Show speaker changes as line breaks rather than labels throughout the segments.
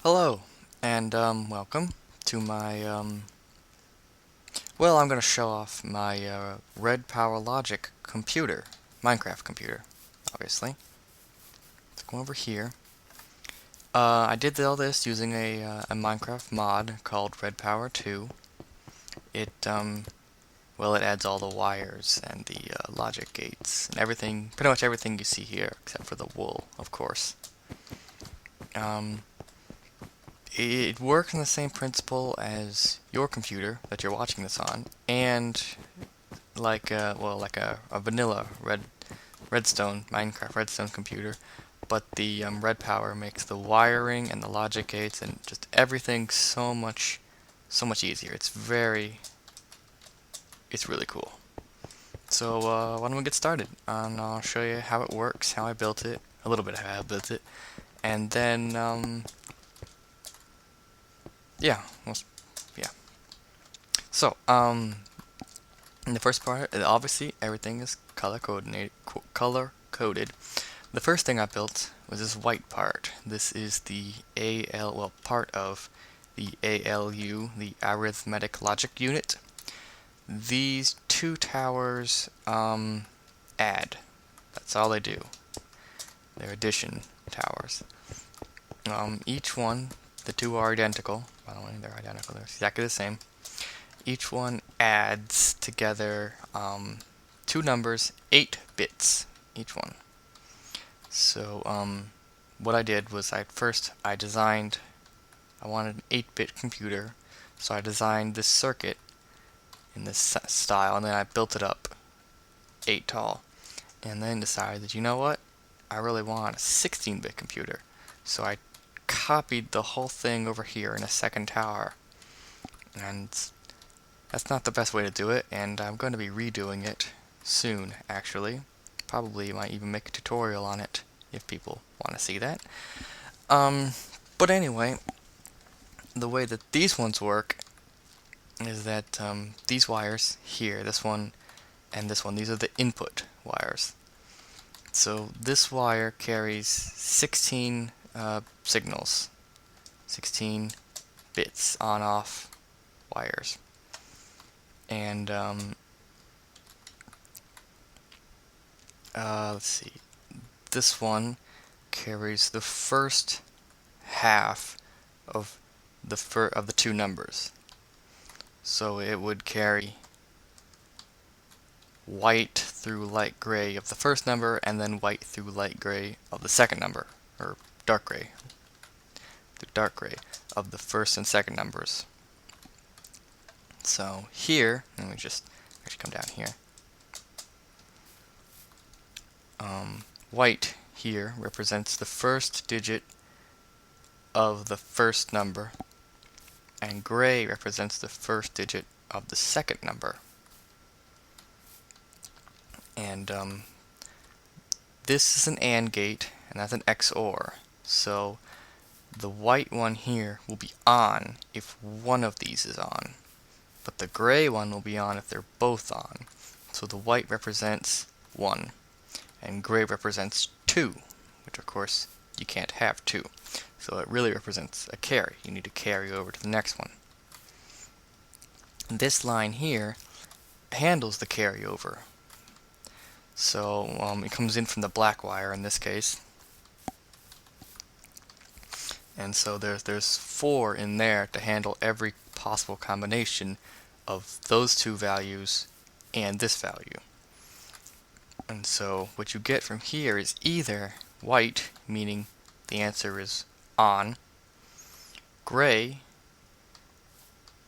Hello, and welcome to my well, I'm going to show off my Redpower Logic computer, Minecraft computer, obviously. So go over here. I did all this using a Minecraft mod called Redpower 2. It adds all the wires and the logic gates and everything, pretty much everything you see here, except for the wool, of course. Um, It works on the same principle as your computer that you're watching this on, and like a vanilla Redstone Minecraft Redstone computer, but the Redpower makes the wiring and the logic gates and just everything so much easier. It's really cool. So why don't we get started? And I'll show you how it works, how I built it, a little bit of how I built it, and then yeah, yeah. So in the first part, obviously everything is color coded. The first thing I built was this white part. This is the part of the ALU, the arithmetic logic unit. These two towers add. That's all they do. They're addition towers. Each one, the two are identical. By the way, they're identical. They're exactly the same. Each one adds together two numbers, 8 bits each one. So what I did was I wanted an 8-bit computer, so I designed this circuit in this style, and then I built it up 8 tall, and then decided that, you know what, I really want a 16-bit computer, so I copied the whole thing over here in a second tower, and that's not the best way to do it, and I'm going to be redoing it soon, actually. Probably might even make a tutorial on it if people want to see that. Um, but anyway, the way that these ones work is that these wires here, this one and this one, these are the input wires. So this wire carries 16 signals, 16 bits on-off wires. And let's see, this one carries the first half of the two numbers. So it would carry white through light gray of the first number, and then white through light gray of the second number, or dark gray through dark gray of the first and second numbers. So here, let me just actually come down here. White here represents the first digit of the first number, and gray represents the first digit of the second number. And this is an AND gate, and that's an XOR. So the white one here will be on if one of these is on, but the gray one will be on if they're both on. So the white represents 1, and gray represents 2, which of course you can't have 2. So it really represents a carry. You need to carry over to the next one. This line here handles the carryover. So it comes in from the black wire in this case. And so there's 4 in there to handle every possible combination of those two values and this value. And so what you get from here is either white, meaning the answer is on, gray,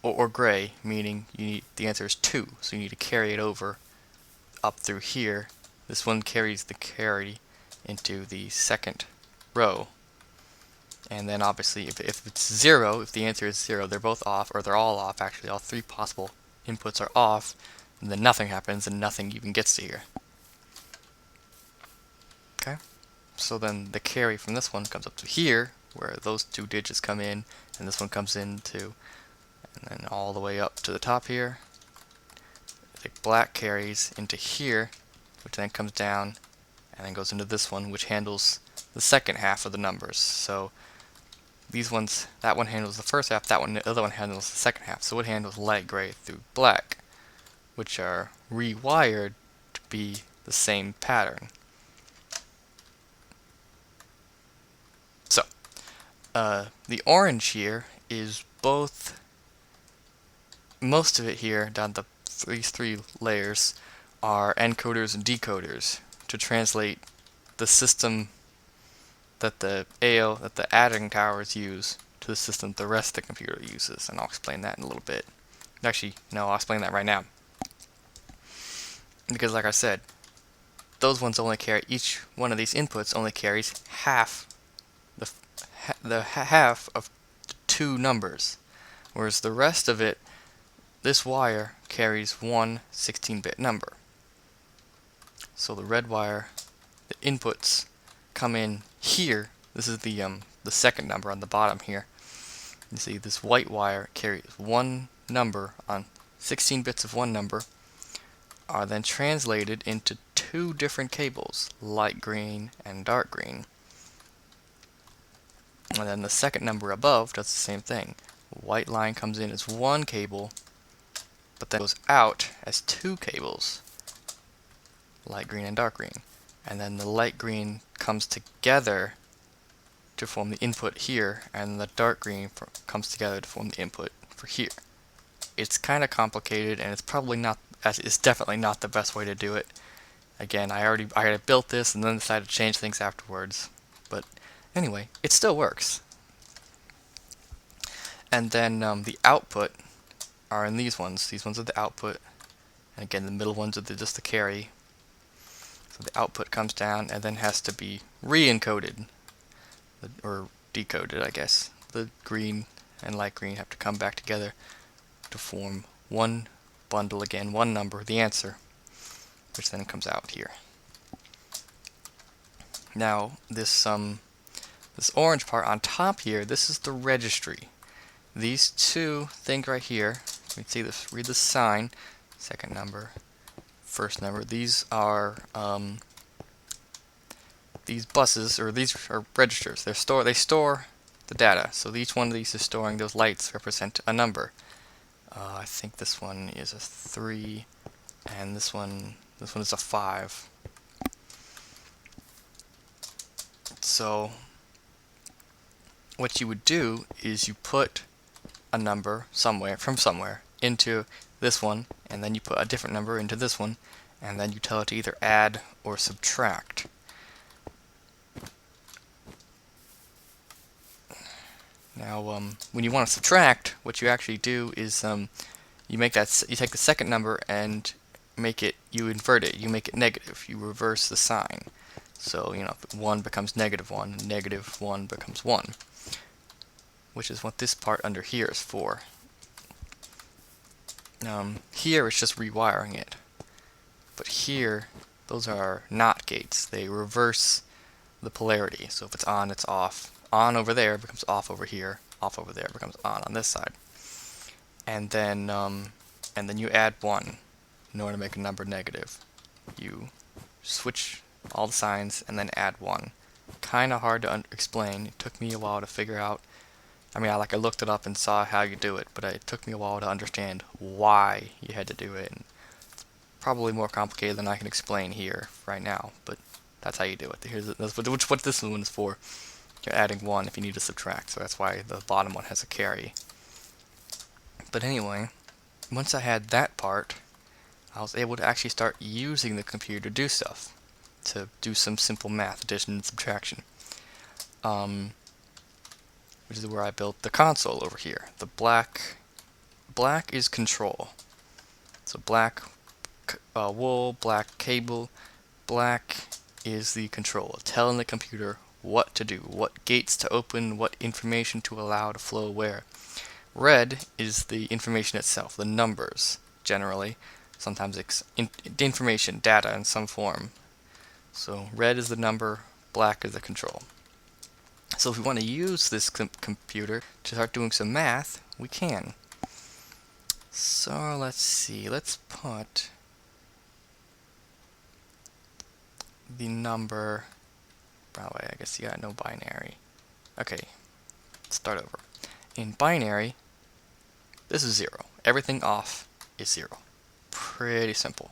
or gray, meaning the answer is 2, so you need to carry it over up through here. This one carries the carry into the second row. And then obviously if it's 0, if the answer is 0, they're both off, or they're all off actually, all 3 possible inputs are off, and then nothing happens and nothing even gets to here. Okay? So then the carry from this one comes up to here, where those 2 digits come in, and this one comes in too, and then all the way up to the top here. The black carries into here, which then comes down and then goes into this one, which handles the second half of the numbers. So these ones, that one handles the first half, the other one handles the second half. So it handles light gray through black, which are rewired to be the same pattern. So, the orange here is both, most of it here, down these three layers, are encoders and decoders to translate the system that the adding towers use to the system the rest of the computer uses, and I'll explain that in a little bit. Actually, no, I'll explain that right now. Because like I said, those ones only carry, each one of these inputs only carries half the half of two numbers, whereas the rest of it, this wire carries one 16-bit number. So the red wire, the inputs come in here. This is the second number on the bottom here. You see this white wire carries one number on 16 bits of one number, are then translated into two different cables, light green and dark green. And then the second number above does the same thing. White line comes in as one cable, but then goes out as two cables, light green and dark green. And then the light green comes together to form the input here, and the dark green comes together to form the input for here. It's kind of complicated, and it's definitely not the best way to do it. Again, I had built this and then decided to change things afterwards. But anyway, it still works. And then the output are in these ones. These ones are the output. And again, the middle ones are just the carry. So the output comes down and then has to be re-encoded. Or decoded, I guess. The green and light green have to come back together to form one bundle again, one number, the answer, which then comes out here. Now, this orange part on top here, this is the registry. These two things right here, you can see this, read the sign, second number, first number. These are these buses, or these are registers. They store the data. So each one of these is storing, those lights represent a number. I think this one is a 3, and this one is a 5. So what you would do is you put a number from somewhere into this one, and then you put a different number into this one, and then you tell it to either add or subtract. Now, when you want to subtract, what you actually do is you take the second number and you invert it, you make it negative, you reverse the sign. So, if 1 becomes -1, -1 becomes 1, which is what this part under here is for. Here it's just rewiring it, but here, those are NOT gates. They reverse the polarity. So if it's on, it's off. On over there becomes off over here. Off over there becomes on this side. And then you add 1 in order to make a number negative. You switch all the signs and then add 1. Kind of hard to explain. It took me a while to figure out. I looked it up and saw how you do it, but it took me a while to understand why you had to do it. And it's probably more complicated than I can explain here right now, but that's how you do it. That's what this one is for. You're adding 1 if you need to subtract, so that's why the bottom one has a carry. But anyway, once I had that part, I was able to actually start using the computer to do stuff, to do some simple math, addition and subtraction. Which is where I built the console over here. The black is control. So black wool, black cable, black is the control, telling the computer what to do, what gates to open, what information to allow to flow where. Red is the information itself, the numbers, generally. Sometimes it's information, data in some form. So red is the number, black is the control. So if we want to use this computer to start doing some math, we can. So let's see, let's put the number, by the way, I guess you got no binary. Okay, start over. In binary, this is 0. Everything off is 0. Pretty simple.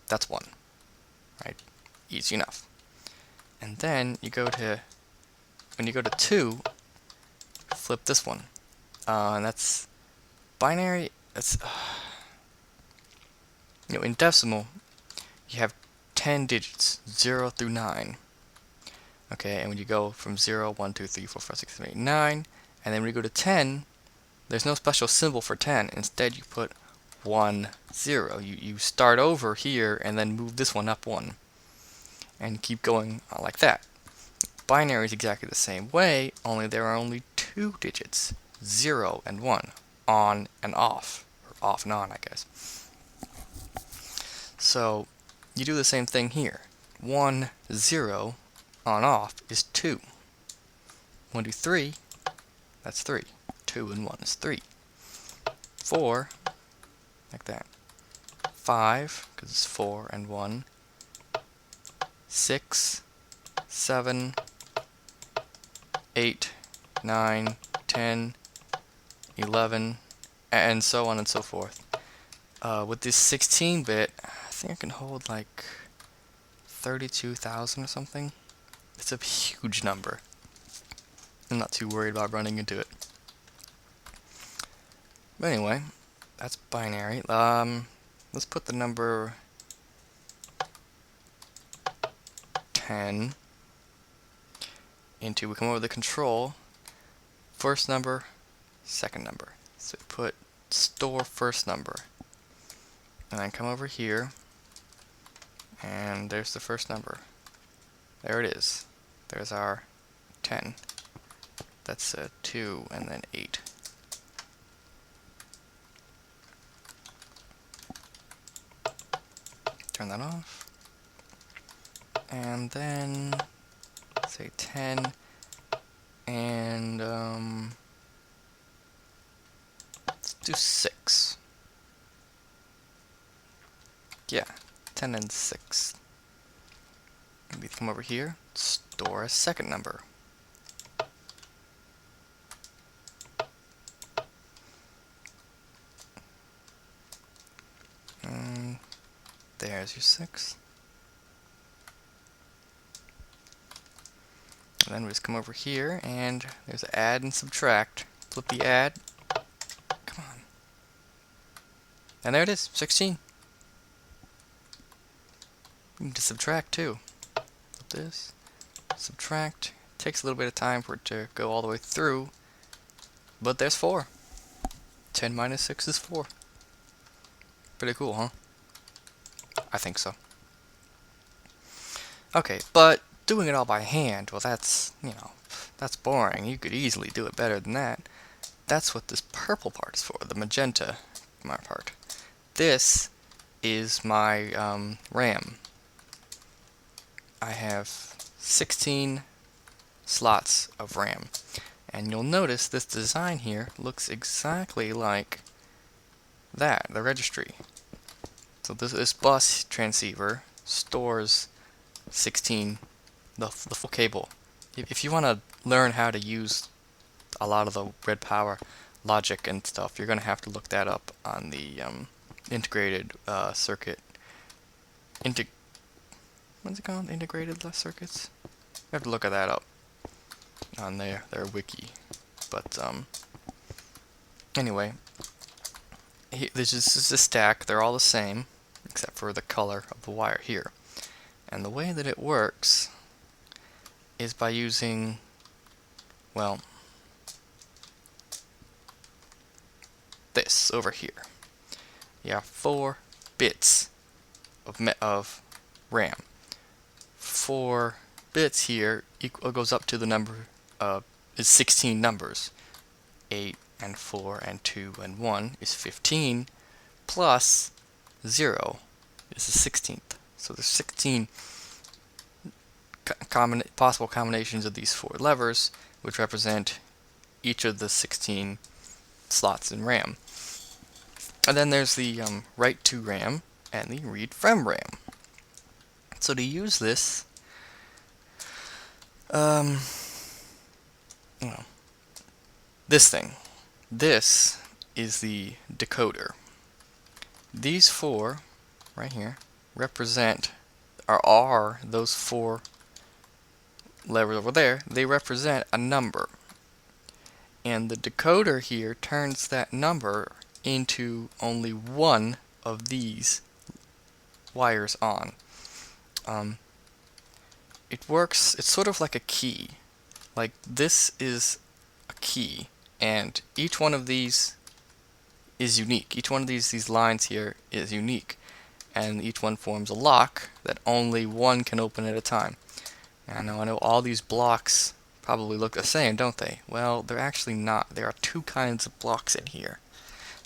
That's 1, right? Easy enough. And then you go to, when you go to 2, flip this one. And that's binary. That's, in decimal, you have 10 digits, 0 through 9. Okay, and when you go from 0, 1, 2, 3, 4, 5, 6, 7, 8, 9, and then when you go to 10, there's no special symbol for 10. Instead, you put 1, 0. You start over here and then move this one up 1. And keep going like that. Binary is exactly the same way, only there are only 2 digits, 0 and 1, on and off, or off and on, I guess. So, you do the same thing here. 1, 0, on off is 2. 1, 2, 3, that's 3. 2 and 1 is 3. 4, like that. 5, because it's 4 and 1. 6, 7, 8, 9, 10, 11, and so on and so forth. With this 16-bit, I think I can hold like 32,000 or something. It's a huge number. I'm not too worried about running into it. But anyway, that's binary. Let's put the number 10 into, we come over to the control, first number, second number. So we put store first number. And then come over here, and there's the first number. There it is. There's our 10. That's 2 and then 8. Turn that off. And then say 10 and let's do 6. Yeah, 10 and 6. Maybe come over here, store a second number. And there's your 6. And then we just come over here, and there's add and subtract. Flip the add. Come on. And there it is, 16. You need to subtract too. Flip this, subtract. Takes a little bit of time for it to go all the way through, but there's 4. 10 minus 6 is 4. Pretty cool, huh? I think so. Okay, but doing it all by hand, well, that's, that's boring. You could easily do it better than that. That's what this purple part is for, the magenta part. This is my RAM. I have 16 slots of RAM. And you'll notice this design here looks exactly like that, the registry. So this bus transceiver stores 16, the full cable. If you want to learn how to use a lot of the Redpower logic and stuff, you're going to have to look that up on the integrated circuit. What's it called? Integrated circuits? You have to look at that up on their wiki. But anyway, this is a stack. They're all the same, except for the color of the wire here. And the way that it works is by using, well, this over here. You have 4 bits of RAM. 4 bits here goes up to the number is 16 numbers. 8 and 4 and 2 and 1 is 15, plus 0 is the 16th. So there's 16 possible combinations of these 4 levers, which represent each of the 16 slots in RAM. And then there's the write to RAM and the read from RAM. So to use this, well, this thing. This is the decoder. These four right here represent are those four levers over there. They represent a number, and the decoder here turns that number into only one of these wires on. It works, it's sort of like a key. Like this is a key, and each one of these is unique. Each one of these lines here is unique, and each one forms a lock that only one can open at a time. And I know all these blocks probably look the same, don't they? Well, they're actually not. There are two kinds of blocks in here.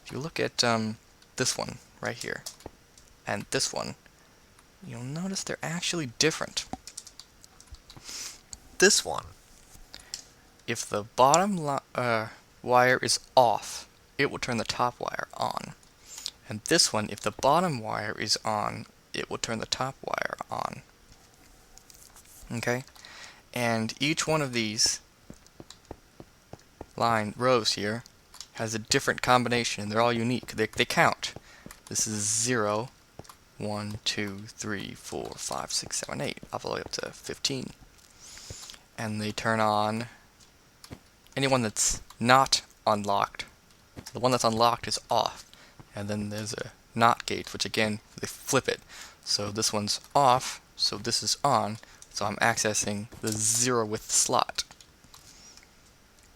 If you look at this one right here and this one, you'll notice they're actually different. This one, if the bottom wire is off, it will turn the top wire on. And this one, if the bottom wire is on, it will turn the top wire on. Okay? And each one of these rows here has a different combination, and they're all unique. They count. This is 0, 1, 2, 3, 4, 5, 6, 7, 8, all the way up to 15. And they turn on anyone that's not unlocked. The one that's unlocked is off. And then there's a NOT gate, which again, they flip it. So this one's off, so this is on. So I'm accessing the 0th slot.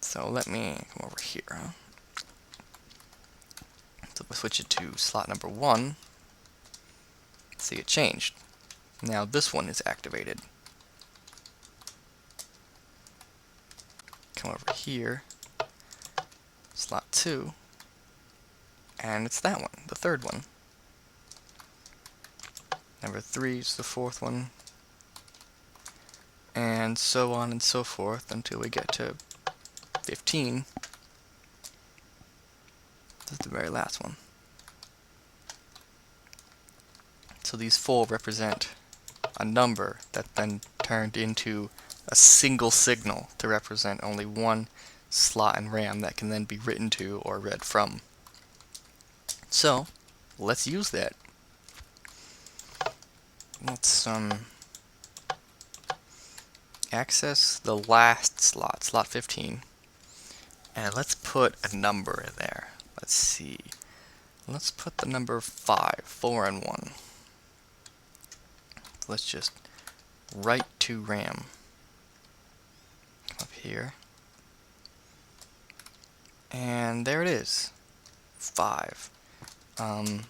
So let me come over here. So we'll switch it to slot number 1. See, it changed. Now this one is activated. Come over here, slot 2, and it's that one, the third one. Number 3 is the 4th one, and so on and so forth until we get to 15. This is the very last one. So these 4 represent a number that then turned into a single signal to represent only one slot in RAM that can then be written to or read from. So let's use that. Let's access the last slot, slot 15, and let's put a number in there. Let's see. Let's put the number 5, 4 and 1. Let's just write to RAM. Come up here. And there it is. 5. Come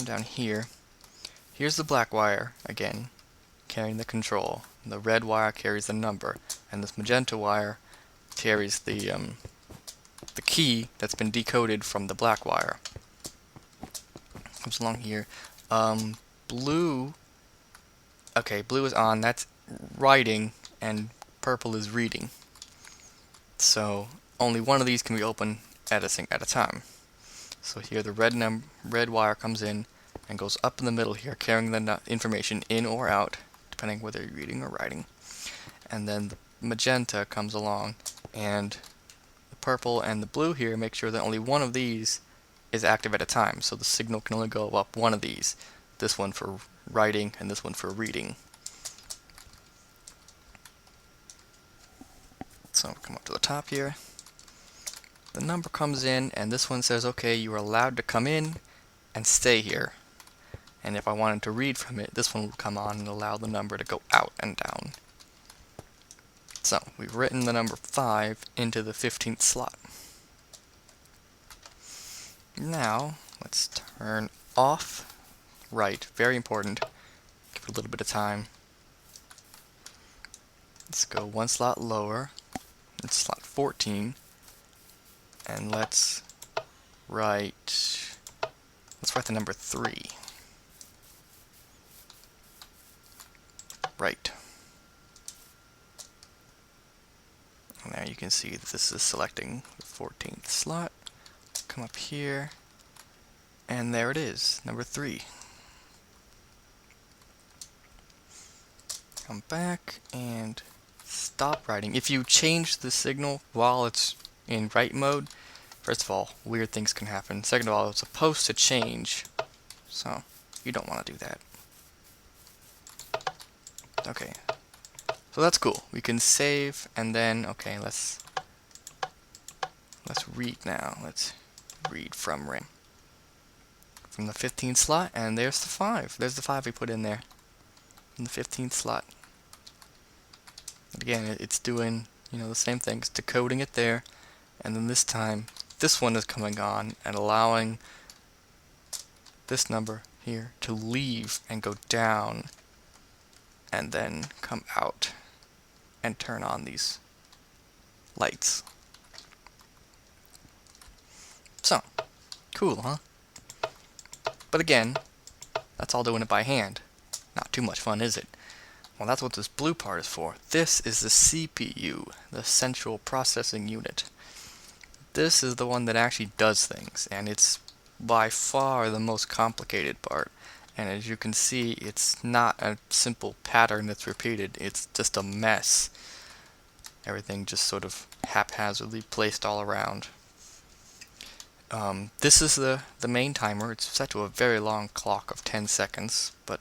down here. Here's the black wire, again, carrying the control. The red wire carries the number, and this magenta wire carries the key that's been decoded from the black wire. Comes along here. Blue, okay, blue is on, that's writing, and purple is reading. So only one of these can be opened at a time. So here the red wire comes in and goes up in the middle here, carrying the information in or out, depending whether you're reading or writing. And then the magenta comes along, and the purple and the blue here make sure that only one of these is active at a time. So the signal can only go up one of these. This one for writing and this one for reading. So come up to the top here. The number comes in, and this one says, okay, you are allowed to come in and stay here. And if I wanted to read from it, this one would come on and allow the number to go out and down. So we've written the number 5 into the 15th slot. Now let's turn off write, very important. Give it a little bit of time. Let's go one slot lower. It's slot 14. And let's write the number 3. Right. And now you can see that this is selecting the 14th slot. Come up here, and there it is, number 3. Come back and stop writing. If you change the signal while it's in write mode, first of all, weird things can happen. Second of all, it's supposed to change, so you don't want to do that. Okay, so that's cool. We can save, and then, okay, let's read now. Let's read from RAM. From the 15th slot, and there's the 5. There's the 5 we put in there. In the 15th slot. And again, it's doing, the same thing. It's decoding it there, and then this time, this one is coming on and allowing this number here to leave and go down, and then come out and turn on these lights. So, cool, huh? But again, that's all doing it by hand. Not too much fun, is it? Well, that's what this blue part is for. This is the CPU, the Central Processing Unit. This is the one that actually does things, and it's by far the most complicated part. And as you can see, it's not a simple pattern that's repeated, it's just a mess. Everything just sort of haphazardly placed all around. This is the main timer. It's set to a very long clock of 10 seconds, but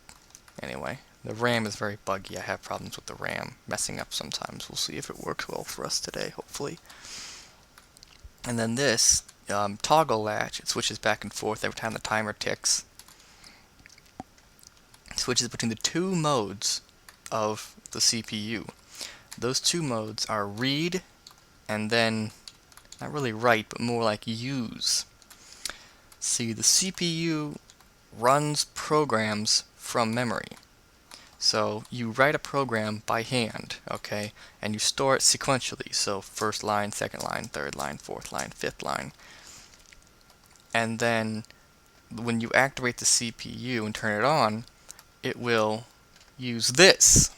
anyway, the RAM is very buggy. I have problems with the RAM messing up sometimes. We'll see if it works well for us today, hopefully. And then this toggle latch, it switches back and forth every time the timer ticks. It switches between the two modes of the CPU. Those two modes are read and then, not really write, but more like use. See, the CPU runs programs from memory. So you write a program by hand, okay, and you store it sequentially. So first line, second line, third line, fourth line, fifth line. And then when you activate the CPU and turn it on, it will use this.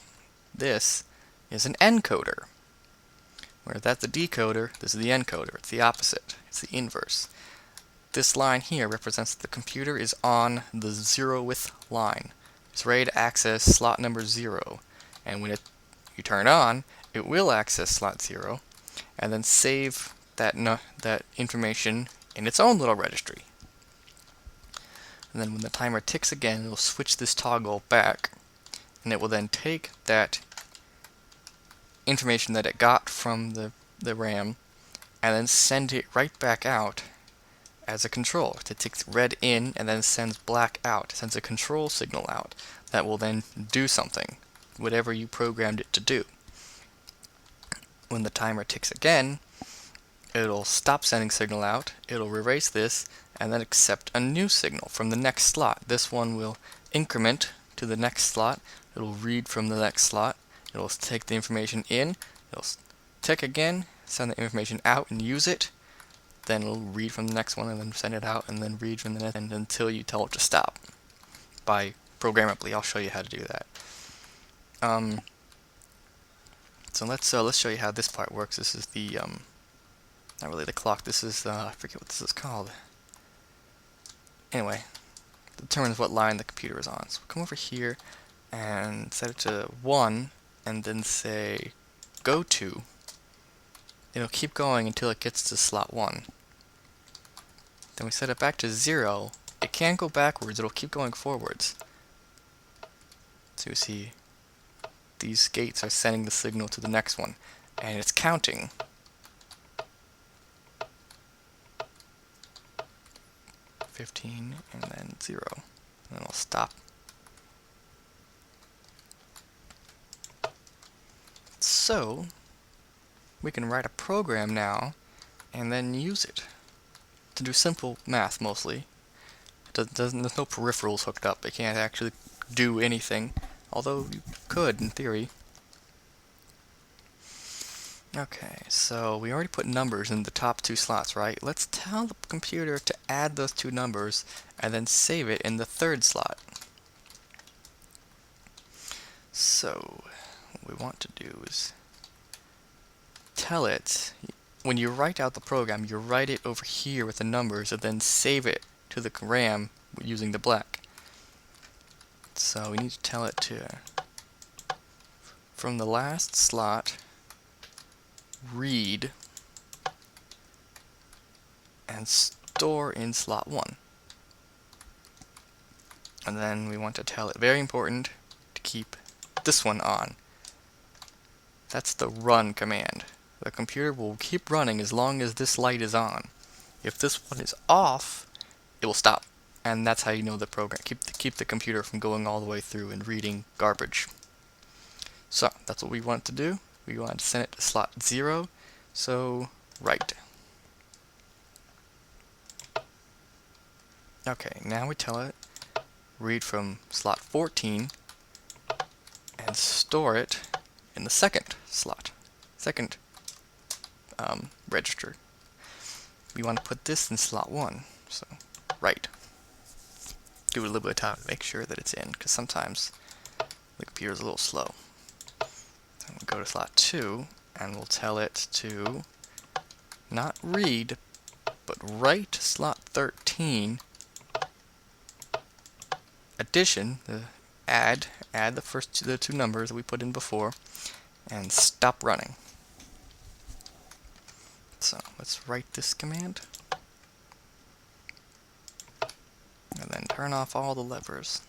This is an encoder. Where that's the decoder, this is the encoder. It's the opposite. It's the inverse. This line here represents the computer is on the 0th line. It's ready to access slot number 0. And when you turn it on, it will access slot 0 and then save that information in its own little registry. And then when the timer ticks again, it will switch this toggle back, and it will then take that information that it got from the RAM and then send it right back out as a control. It takes red in and then sends black out. It sends a control signal out that will then do something, whatever you programmed it to do. When the timer ticks again, it'll stop sending signal out, it'll erase this, and then accept a new signal from the next slot. This one will increment to the next slot, it'll read from the next slot, it'll take the information in, it'll tick again, send the information out and use it, then it'll read from the next one and then send it out and then read from the next and until you tell it to stop. By programmably, I'll show you how to do that. So let's show you how this part works. This is the not really the clock. This is I forget what this is called. Anyway, it determines what line the computer is on. So come over here and set it to 1, and then say go to. It'll keep going until it gets to slot 1. Then we set it back to 0. It can't go backwards. It'll keep going forwards. So you see, these gates are sending the signal to the next one, and it's counting. $15 and then 0, and then it'll stop. So we can write a program now and then use it to do simple math mostly. There's no peripherals hooked up. It can't actually do anything, although you could in theory. Okay, so we already put numbers in the top 2 slots, right? Let's tell the computer to add those 2 numbers and then save it in the 3rd slot. So what we want to do is tell it, when you write out the program, you write it over here with the numbers and then save it to the RAM using the black. So we need to tell it to, from the last slot, read and store in slot 1. And then we want to tell it, very important, to keep this one on. That's the run command. The computer will keep running as long as this light is on. If this one is off, it will stop. And that's how you know the program. Keep the computer from going all the way through and reading garbage. So, that's what we want to do. We want to send it to slot 0. So, write. Okay, now we tell it, read from slot 14 and store it in the second slot. Second register. We want to put this in slot 1. So, write. Give it a little bit of time to make sure that it's in, because sometimes the computer is a little slow. So we'll go to slot 2, and we'll tell it to not read, but write slot 13. Addition, add the two numbers that we put in before, and stop running. So let's write this command. And then turn off all the levers.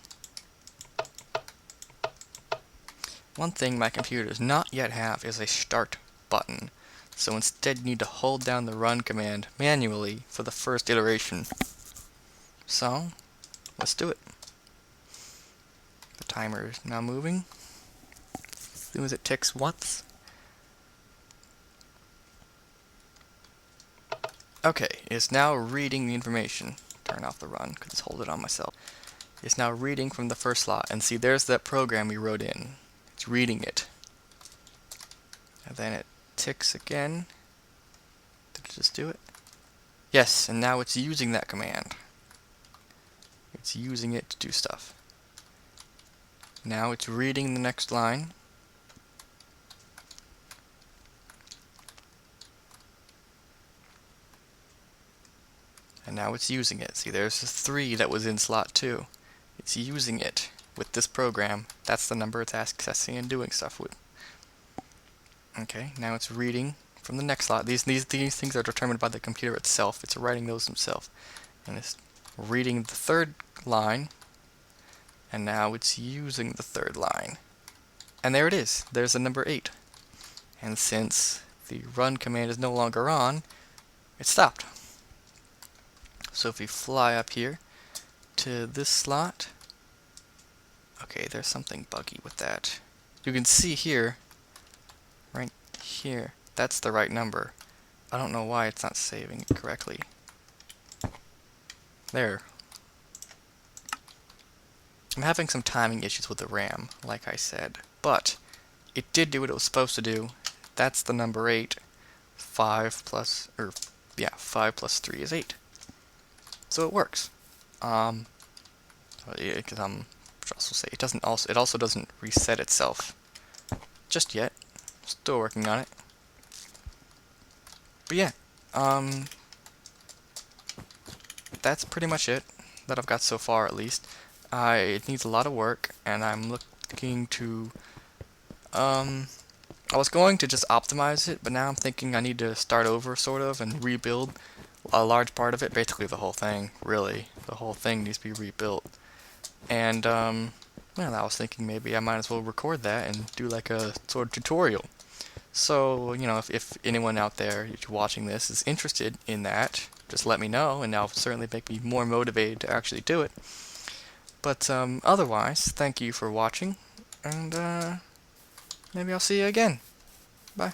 One thing my computer does not yet have is a start button. So instead you need to hold down the run command manually for the first iteration. So, let's do it. The timer is now moving. As soon as it ticks once. Okay, it's now reading the information. Turn off the run, because it's holding it on myself. It's now reading from the first slot, and see, there's that program we wrote in. It's reading it. And then it ticks again. Did it just do it? Yes, and now it's using that command. It's using it to do stuff. Now it's reading the next line. And now it's using it. See, there's the 3 that was in slot 2. It's using it with this program. That's the number it's accessing and doing stuff with. Okay, now it's reading from the next slot. These things are determined by the computer itself. It's writing those himself. And it's reading the third line. And now it's using the third line. And there it is. There's the number 8. And since the run command is no longer on, it stopped. So if we fly up here to this slot, okay, there's something buggy with that. You can see here, right here, that's the right number. I don't know why it's not saving it correctly. There. I'm having some timing issues with the RAM, like I said, but it did do what it was supposed to do. That's the number 8. 5 plus 3 is 8. So it works. Also say it also doesn't reset itself just yet. Still working on it. But yeah, that's pretty much it that I've got so far, at least. It needs a lot of work, and I'm looking to I was going to just optimize it, but now I'm thinking I need to start over, sort of, and rebuild a large part of it. Basically the whole thing, really. The whole thing needs to be rebuilt. And, well, I was thinking maybe I might as well record that and do like a sort of tutorial. So, you know, if anyone out there watching this is interested in that, just let me know, and that'll certainly make me more motivated to actually do it. But, otherwise, thank you for watching, and, maybe I'll see you again. Bye.